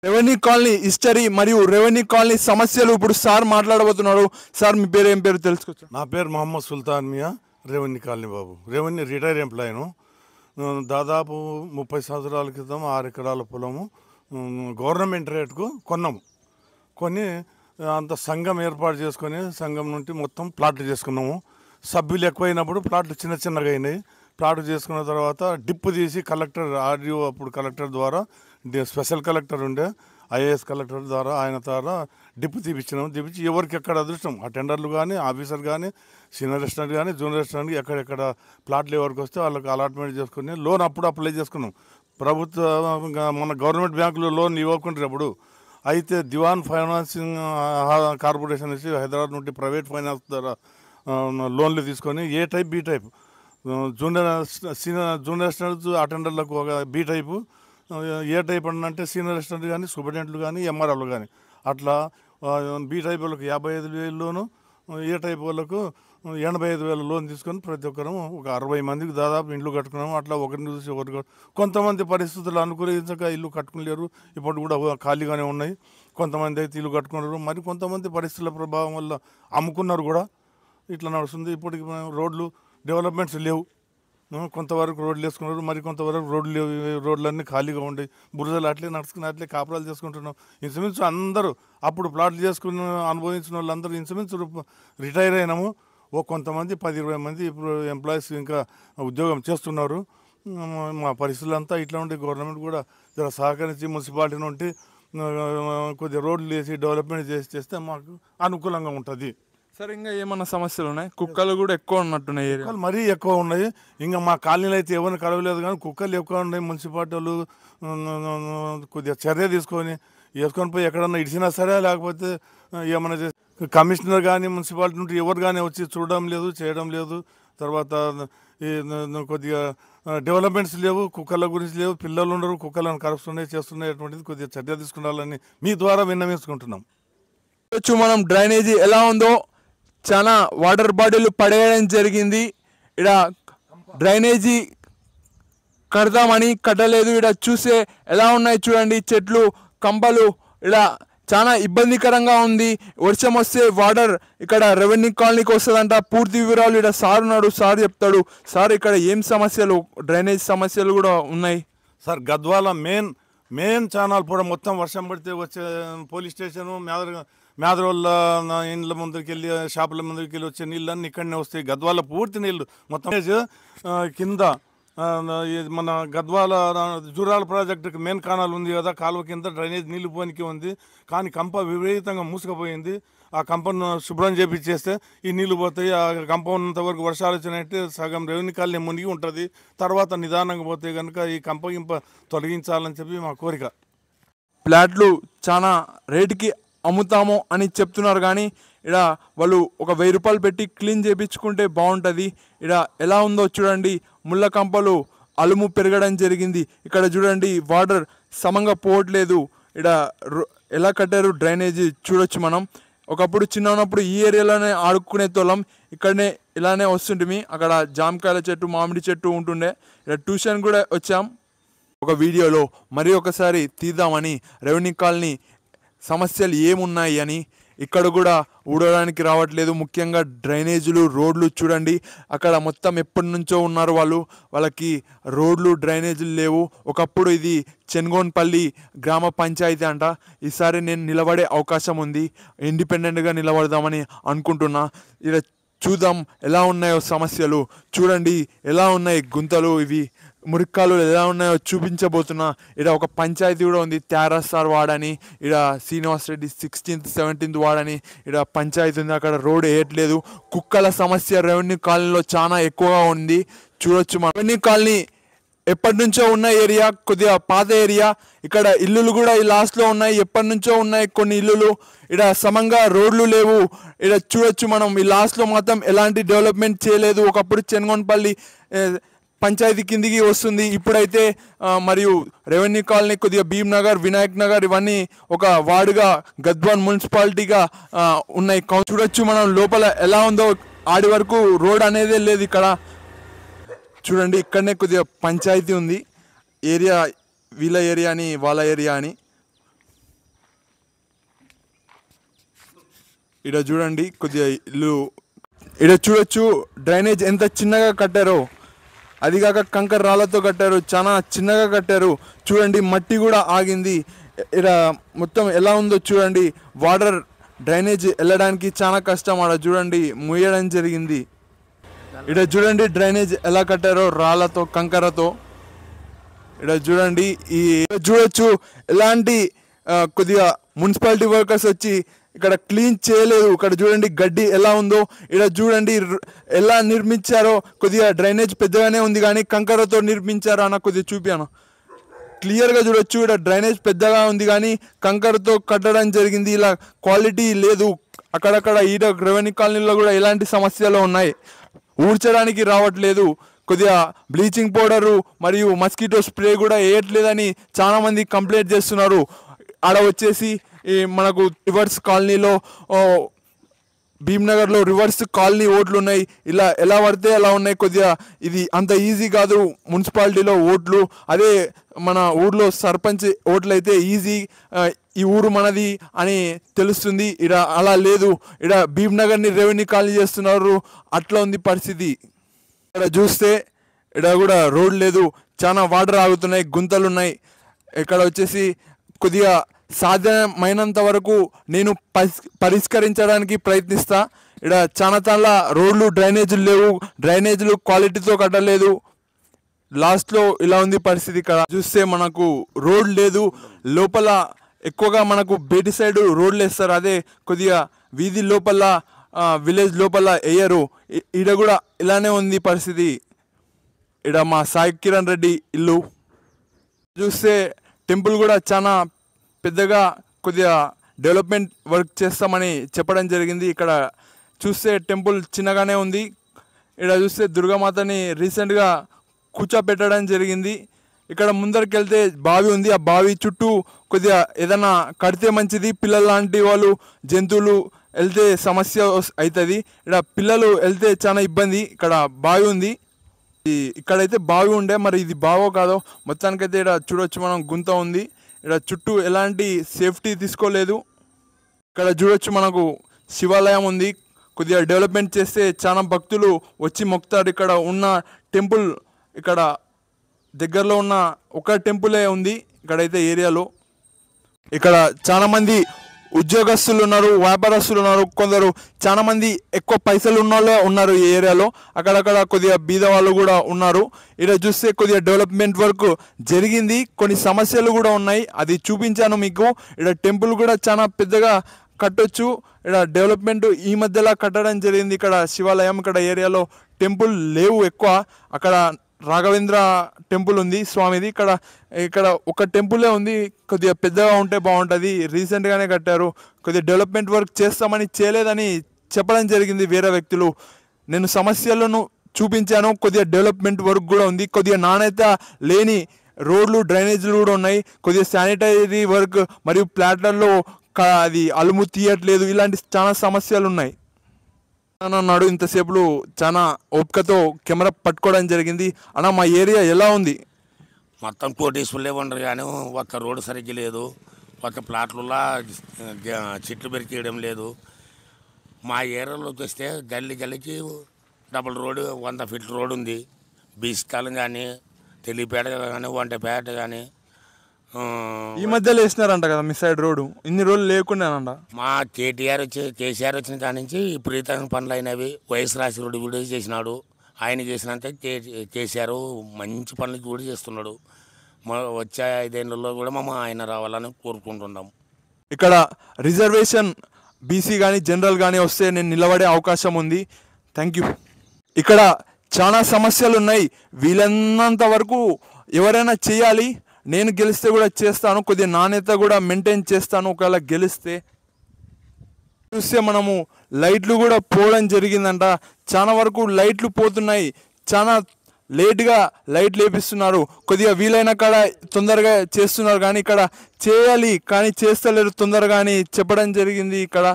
Revenue colony history మరియు revenue colony సమస్యలు ఇప్పుడు సార్ మాట్లాడబోతున్నారు. సార్ మీ పేరు ఏం పేరు తెలుసుకోవచ్చు? నా పేరు మొహమ్మద్ సుల్తాన్ మియా, రెవెన్యూ కాలనీ బాబు. రెవెన్యూ రిటైర్ ఎంప్లాయీను. దాదాపు 30 సంవత్సరాల క్రితం 6 ఎకరాల పొలము గవర్నమెంట్ రేటుకు కొన్నాము. కొన్ని అంత సంఘం ఏర్పాటు చేసుకొని సంఘం నుండి మొత్తం ప్లాట్లు చేసుకున్నాము. సభ్యులు ఎక్కువైనప్పుడు ప్లాట్లు చిన్న చిన్నగా అయినాయి. ప్లాట్లు చేసుకున్న తర్వాత డిప్పు తీసి కలెక్టర్ ఆర్డీఓ అప్పుడు కలెక్టర్ ద్వారా స్పెషల్ కలెక్టర్ ఉండే ఐఏఎస్ కలెక్టర్ ద్వారా ఆయన ద్వారా డిప్పు తీపించినాము. తీపించి ఎవరికి ఎక్కడ అదృష్టం ఆ టెండర్లు కానీ ఆఫీసర్ కానీ సీనియర్ రెస్టారెంట్ కానీ జూనియర్ రెస్టారెంట్ ఎక్కడెక్కడ ప్లాట్లు ఎవరికి వస్తే వాళ్ళకి అలాట్మెంట్ చేసుకుని లోన్ అప్పుడు అప్లై చేసుకున్నాం. ప్రభుత్వ మన గవర్నమెంట్ బ్యాంకులో లోన్ ఇవ్వకుంటారు అప్పుడు. అయితే దివాన్ ఫైనాన్సింగ్ కార్పొరేషన్ వచ్చి హైదరాబాద్ నుండి ప్రైవేట్ ఫైనాన్స్ ద్వారా లోన్లు తీసుకొని A type B type junior restaurants అటెండర్లకు ఒక బి టైపు, ఏ టైప్ అంటే సీనియర్ రెస్టారెంట్ కానీ సూపరింటెండెంట్లు కానీ ఎంఆర్ఓలు కానీ అట్లా బి టైప్ వాళ్ళకు 55,000 లోను, ఏ టైప్ వాళ్ళకు 85,000 లోన్ తీసుకొని ప్రతి ఒక్కరూ ఒక 60 మందికి దాదాపు ఇండ్లు కట్టుకున్నాము. అట్లా ఒకరిని చూసి ఒకరు కొంతమంది పరిస్థితులు అనుకూలించక ఇల్లు కట్టుకునేలేరు. ఇప్పుడు కూడా ఖాళీగానే ఉన్నాయి. కొంతమంది అయితే ఇల్లు కట్టుకున్నారు, మరి కొంతమంది పరిస్థితుల ప్రభావం వల్ల అమ్ముకున్నారు కూడా. ఇట్లా నడుస్తుంది. ఇప్పటికి రోడ్లు డెవలప్మెంట్స్ లేవు. కొంతవరకు రోడ్లు వేసుకున్నారు, మరి కొంతవరకు రోడ్లు లేవు. రోడ్లన్నీ ఖాళీగా ఉండే బురదలు అట్లే నడుచుకుని అట్లే కాపురాలు చేసుకుంటున్నాం. ఇన్సూరెన్స్ అందరూ అప్పుడు ప్లాట్లు చేసుకుని అనుభవించిన వాళ్ళందరూ ఇన్సూరెన్స్ రిటైర్ అయినాము. కొంతమంది 10-20 మంది ఇప్పుడు ఎంప్లాయీస్ ఇంకా ఉద్యోగం చేస్తున్నారు. మా పరిస్థితులు అంతా ఇట్లా ఉంటే గవర్నమెంట్ కూడా సహకరించి మున్సిపాలిటీ నుండి కొద్దిగా రోడ్లు వేసి డెవలప్మెంట్ చేస్తే మాకు అనుకూలంగా ఉంటుంది. సార్ ఇంకా ఏమన్నా సమస్యలు ఉన్నాయి? కుక్కలు కూడా ఎక్కువ ఉన్నట్టున్నాయి. కుక్కలు మరీ ఎక్కువ ఉన్నాయి. ఇంకా మా కాలనీలో అయితే ఎవరిని కలవలేదు కానీ కుక్కలు ఎక్కువ ఉన్నాయి. మున్సిపాలిటీ వాళ్ళు కొద్దిగా చర్య తీసుకొని పోయి ఎక్కడన్నా ఇడిచినా సరే, లేకపోతే ఏమన్నా చేసి కమిషనర్ కానీ మున్సిపాలిటీ నుండి ఎవరు కానీ వచ్చి చూడడం లేదు, చేయడం లేదు. తర్వాత కొద్దిగా డెవలప్మెంట్స్ లేవు, కుక్కల గురించి లేవు. పిల్లలు ఉండరు, కుక్కలను కరుస్తున్నాయి, చేస్తున్నాయి. అటువంటిది కొద్దిగా చర్య తీసుకురావాలని మీ ద్వారా విన్నవించుకుంటున్నాం. మనం డ్రైనేజీ ఎలా ఉందో చాలా వాటర్ బాటిల్ పడేయడం జరిగింది. ఇక్కడ డ్రైనేజీ కడదామని కట్టలేదు. ఇక్కడ చూసే ఎలా ఉన్నాయి చూడండి, చెట్లు కంపలు. ఇక్కడ చాలా ఇబ్బందికరంగా ఉంది. వర్షం వస్తే వాటర్ ఇక్కడ రెవెన్యూ కాలనీకి వస్తుందంట. పూర్తి వివరాలు ఇక్కడ సార్ ఉన్నాడు, సార్ చెప్తాడు. సార్ ఇక్కడ ఏం సమస్యలు, డ్రైనేజ్ సమస్యలు కూడా ఉన్నాయి సార్. గద్వాల మెయిన్ ఛానల్ కూడా మొత్తం వర్షం పడితే వచ్చే పోలీస్ స్టేషను మేదరోళ్ళ ఇండ్ల ముందుకు వెళ్ళి షాపుల ముందుకు వెళ్ళి వచ్చే నీళ్ళన్నీ ఇక్కడనే వస్తాయి. గద్వాల పూర్తి నీళ్ళు మొత్తం కింద మన గద్వాల జూరాల ప్రాజెక్టుకి మెయిన్ కానాలు ఉంది కదా, కాలువ కింద డ్రైనేజ్ నీళ్లు పోనికి ఉంది. కానీ కంప విపరీతంగా మూసుకుపోయింది. ఆ కంపను శుభ్రం చేపించేస్తే ఈ నీళ్లు పోతాయి. ఆ కంప ఉన్నంత వరకు వర్షాలు వచ్చినట్టే సగం రెవెన్యూ కాలనీ మునిగి ఉంటుంది. తర్వాత నిదానంగా పోతే కనుక ఈ కంప తొలగించాలని చెప్పి మా కోరిక. ప్లాట్లు చాలా రేటుకి అమ్ముతాము అని చెప్తున్నారు, కానీ ఇక్కడ వాళ్ళు ఒక 1000 రూపాయలు పెట్టి క్లీన్ చేయించుకుంటే బాగుంటుంది. ఇక్కడ ఎలా ఉందో చూడండి, ముళ్ళ కంపలు అలుము పెరగడం జరిగింది. ఇక్కడ చూడండి వాటర్ సమంగా పోవట్లేదు. ఇక్కడ ఎలా కట్టారు డ్రైనేజీ చూడొచ్చు మనం. ఒకప్పుడు చిన్న ఉన్నప్పుడు ఈ ఏరియాలోనే ఆడుకునే తోలం, ఇక్కడనే ఇలానే వస్తుంటే అక్కడ జామకాయల చెట్టు మామిడి చెట్టు ఉంటుండే. ఇక్కడ ట్యూషన్ కూడా వచ్చాం. ఒక వీడియోలో మరి ఒకసారి తీద్దామని రెవెన్యూ కాలనీ సమస్యలు ఏమున్నాయి అని. ఇక్కడ కూడా ఊడడానికి రావట్లేదు. ముఖ్యంగా డ్రైనేజీలు, రోడ్లు చూడండి. అక్కడ మొత్తం ఎప్పటి నుంచో ఉన్నారు వాళ్ళకి రోడ్లు డ్రైనేజీలు లేవు. ఒకప్పుడు ఇది చెన్గోన్పల్లి గ్రామ పంచాయతీ అంట. ఈసారి నేను నిలబడే అవకాశం ఉంది, ఇండిపెండెంట్గా నిలబడదామని అనుకుంటున్నా. ఇక్కడ చూద్దాం ఎలా ఉన్నాయో సమస్యలు. చూడండి ఎలా ఉన్నాయి గుంతలు, ఇవి మురిక్కాలు ఎలా ఉన్నాయో చూపించబోతున్నా. ఇక్కడ ఒక పంచాయతీ కూడా ఉంది, త్యారసార్ వాడని. ఇక్కడ శ్రీనివాస్ రెడ్డి 16th 17th వాడని ఇక్కడ పంచాయతీ ఉంది. అక్కడ రోడ్ వేయట్లేదు. కుక్కల సమస్య రెవెన్యూ కాలనీలో చాలా ఎక్కువగా ఉంది. చూడొచ్చు మన రెవెన్యూ కాలనీ ఎప్పటి నుంచో ఉన్న ఏరియా, కొద్దిగా పాత ఏరియా. ఇక్కడ ఇల్లులు కూడా ఈ లాస్ట్లో ఉన్నాయి, ఎప్పటి నుంచో ఉన్నాయి కొన్ని ఇల్లులు. ఇక్కడ సమంగా రోడ్లు లేవు. ఇక్కడ చూడొచ్చు మనం ఈ లాస్ట్లో మాత్రం ఎలాంటి డెవలప్మెంట్ చేయలేదు. ఒకప్పుడు చెన్గోన్పల్లి పంచాయతీ కిందికి వస్తుంది. ఇప్పుడైతే మరియు రెవెన్యూ కాలనీ కొద్దిగా భీమ్ నగర్, వినాయక్ నగర్ ఇవన్నీ ఒక వార్డుగా గద్వాల్ మున్సిపాలిటీగా ఉన్నాయి. చూడొచ్చు మనం లోపల ఎలా ఉందో. ఆడి వరకు రోడ్ అనేది లేదు ఇక్కడ. చూడండి ఇక్కడనే కొద్దిగా పంచాయతీ ఉంది. ఏరియా వీళ్ళ ఏరియా అని వాళ్ళ ఏరియా అని. ఇక్కడ చూడండి కొద్దిగా ఇల్లు, ఇక్కడ చూడొచ్చు డ్రైనేజ్ ఎంత చిన్నగా కట్టారో, అది కాక కంకర రాళ్ళతో కట్టారు, చాలా చిన్నగా కట్టారు. చూడండి మట్టి కూడా ఆగింది. ఇక్కడ మొత్తం ఎలా ఉందో చూడండి. వాటర్ డ్రైనేజ్ వెళ్ళడానికి చాలా కష్టం. ఆడ చూడండి ముయ్యడం జరిగింది. ఇక్కడ చూడండి డ్రైనేజ్ ఎలా కట్టారో, రాళ్ళతో కంకరతో. ఇక్కడ చూడండి చూడొచ్చు ఎలాంటి కొద్దిగా మున్సిపాలిటీ వర్కర్స్ వచ్చి ఇక్కడ క్లీన్ చేయలేదు. ఇక్కడ చూడండి గడ్డి ఎలా ఉందో. ఇక్కడ చూడండి ఎలా నిర్మించారో. కొద్దిగా డ్రైనేజ్ పెద్దగానే ఉంది కానీ కంకరతో నిర్మించారో అన్న కొద్దిగా చూపాను. క్లియర్గా చూడొచ్చు ఇక్కడ డ్రైనేజ్ పెద్దగా ఉంది కానీ కంకరతో కట్టడం జరిగింది. ఇలా క్వాలిటీ లేదు. అక్కడక్కడ ఈడ రెవెన్యూ కాలనీలో కూడా ఇలాంటి సమస్యలు ఉన్నాయి. ఊడ్చడానికి రావట్లేదు. కొద్దిగా బ్లీచింగ్ పౌడరు మరియు మస్కిటో స్ప్రే కూడా వేయట్లేదని చాలామంది కంప్లైంట్ చేస్తున్నారు. ఆడ వచ్చేసి మనకు రివర్స్ కాలనీలో భీమ్నగర్లో రివర్స్ కాలనీ ఓట్లు ఉన్నాయి. ఇలా ఎలా పడితే అలా ఉన్నాయి. కొద్దిగా ఇది అంత ఈజీ కాదు మున్సిపాలిటీలో ఓట్లు. అదే మన ఊర్లో సర్పంచ్ ఓట్లు అయితే ఈజీ, ఈ ఊరు మనది అని తెలుస్తుంది. ఇక్కడ అలా లేదు. ఇక్కడ భీమ్నగర్ని రెవెన్యూ కాలనీ చేస్తున్నారు. అట్లా ఉంది పరిస్థితి. ఇక్కడ చూస్తే ఇక్కడ కూడా రోడ్ లేదు. చాలా వాటర్ ఆగుతున్నాయి, గుంతలు ఉన్నాయి. ఇక్కడ వచ్చేసి కొద్దిగా సాధ్యమైనంత వరకు నేను పరిష్కరించడానికి ప్రయత్నిస్తా. ఇక్కడ చాలా రోడ్లు డ్రైనేజీలు లేవు, డ్రైనేజీలు క్వాలిటీతో కట్టలేదు. లాస్ట్లో ఇలా ఉంది పరిస్థితి. ఇక్కడ చూస్తే మనకు రోడ్ లేదు. లోపల ఎక్కువగా మనకు బయటి సైడ్ రోడ్లు వేస్తారు, అదే కొద్దిగా వీధి లోపల విలేజ్ లోపల వేయరు. ఈడ కూడా ఇలానే ఉంది పరిస్థితి. ఇక్కడ మా సాయి కిరణ్ రెడ్డి ఇల్లు చూస్తే టెంపుల్ కూడా చాలా పెద్దగా కొద్దిగా డెవలప్మెంట్ వర్క్ చేస్తామని చెప్పడం జరిగింది. ఇక్కడ చూస్తే టెంపుల్ చిన్నగానే ఉంది. ఇక్కడ చూస్తే దుర్గామాతని రీసెంట్గా కూర్చోపెట్టడం జరిగింది. ఇక్కడ ముందరికి వెళ్తే బావి ఉంది. ఆ బావి చుట్టూ కొద్దిగా ఏదైనా కడితే మంచిది. పిల్లలు లాంటి వాళ్ళు జంతువులు వెళ్తే సమస్య అవుతుంది. ఇక్కడ పిల్లలు వెళ్తే చాలా ఇబ్బంది. ఇక్కడ బావి ఉంది. ఇక్కడైతే బావి ఉండే, మరి ఇది బావో కాదో. మొత్తానికైతే ఇక్కడ చూడొచ్చు మనం గుంత ఉంది. ఇక్కడ చుట్టూ ఎలాంటి సేఫ్టీ తీసుకోలేదు. ఇక్కడ చూడొచ్చు మనకు శివాలయం ఉంది. కొద్దిగా డెవలప్మెంట్ చేస్తే చాలా భక్తులు వచ్చి మొక్కుతారు. ఇక్కడ ఉన్న టెంపుల్ ఇక్కడ దగ్గరలో ఉన్న ఒక టెంపులే ఉంది ఇక్కడైతే ఏరియాలో. ఇక్కడ చాలామంది ఉద్యోగస్తులు ఉన్నారు, వ్యాపారస్తులు ఉన్నారు, కొందరు చాలామంది ఎక్కువ పైసలు ఉన్న వాళ్ళే ఉన్నారు ఈ ఏరియాలో. అక్కడక్కడ కొద్దిగా బీద వాళ్ళు కూడా ఉన్నారు. ఇక్కడ చూస్తే కొద్దిగా డెవలప్మెంట్ వర్క్ జరిగింది. కొన్ని సమస్యలు కూడా ఉన్నాయి, అది చూపించాను మీకు. ఇక్కడ టెంపుల్ కూడా చాలా పెద్దగా కట్టొచ్చు. ఇక్కడ డెవలప్మెంట్ ఈ మధ్యలో కట్టడం జరిగింది. ఇక్కడ శివాలయం ఇక్కడ ఏరియాలో టెంపుల్ లేవు ఎక్కువ. అక్కడ రాఘవేంద్ర టెంపుల్ ఉంది స్వామిది. ఇక్కడ ఒక టెంపులే ఉంది. కొద్దిగా పెద్దగా ఉంటే బాగుంటుంది. రీసెంట్గానే కట్టారు. కొద్దిగా డెవలప్మెంట్ వర్క్ చేస్తామని చేయలేదని చెప్పడం జరిగింది వేరే వ్యక్తులు. నేను సమస్యలను చూపించాను. కొద్దిగా డెవలప్మెంట్ వర్క్ కూడా ఉంది. కొద్దిగా నాణ్యత లేని రోడ్లు డ్రైనేజీలు కూడా ఉన్నాయి. కొద్దిగా శానిటరీ వర్క్ మరియు ప్లాట్లలో అది అలుము తీయట్లేదు. ఇలాంటి చాలా సమస్యలు ఉన్నాయి అన్నాడు. ఇంతసేపు చాలా ఓపికతో కెమెరా పట్టుకోవడం జరిగింది. అన్న మా ఏరియా ఎలా ఉంది? మొత్తం కోటేశ్వర్లే ఉండరు కానీ ఒక్క రోడ్డు సరిగ్గా లేదు. ఒక్క ప్లాట్లలో చెట్లు పెరికేయడం లేదు. మా ఏరియాలో చూస్తే గల్లీకి డబుల్ రోడ్డు 100 ఫీట్ల రోడ్డు ఉంది. బీస్కాలం కానీ తెలిపేట కానీ వంటపేట కానీ ఈ మధ్యలో వేసినారంట కదా మీ సైడ్ రోడ్డు. ఇన్ని రోజులు లేకుండానంట. మా కేసీఆర్ వచ్చిన కాడి నుంచి విపరీతంగా పనులు అయినవి. వైఎస్ రాజశేఖర వీడియో చేసినాడు. ఆయన చేసినంత కేసీఆర్ మంచి పనులు కూడా చేస్తున్నాడు. వచ్చే 5 ఏళ్ళలో కూడా మేము ఆయన రావాలని కోరుకుంటున్నాం. ఇక్కడ రిజర్వేషన్ బీసీ కానీ జనరల్ కానీ వస్తే నేను నిలబడే అవకాశం ఉంది. Thank you. ఇక్కడ చాలా సమస్యలు ఉన్నాయి. వీలైనంత వరకు ఎవరైనా చేయాలి. నేను గెలిస్తే కూడా చేస్తాను. కొద్దిగా నాణ్యత కూడా మెయింటైన్ చేస్తాను ఒకవేళ గెలిస్తే. చూస్తే మనము లైట్లు కూడా పోవడం జరిగిందంట. చాలా వరకు లైట్లు పోతున్నాయి. చాలా లేట్గా లైట్లు వేపిస్తున్నారు. కొద్దిగా వీలైన కాడ తొందరగా చేస్తున్నారు కానీ ఇక్కడ చేయాలి కానీ చేస్తలేరు తొందరగా అని చెప్పడం జరిగింది ఇక్కడ.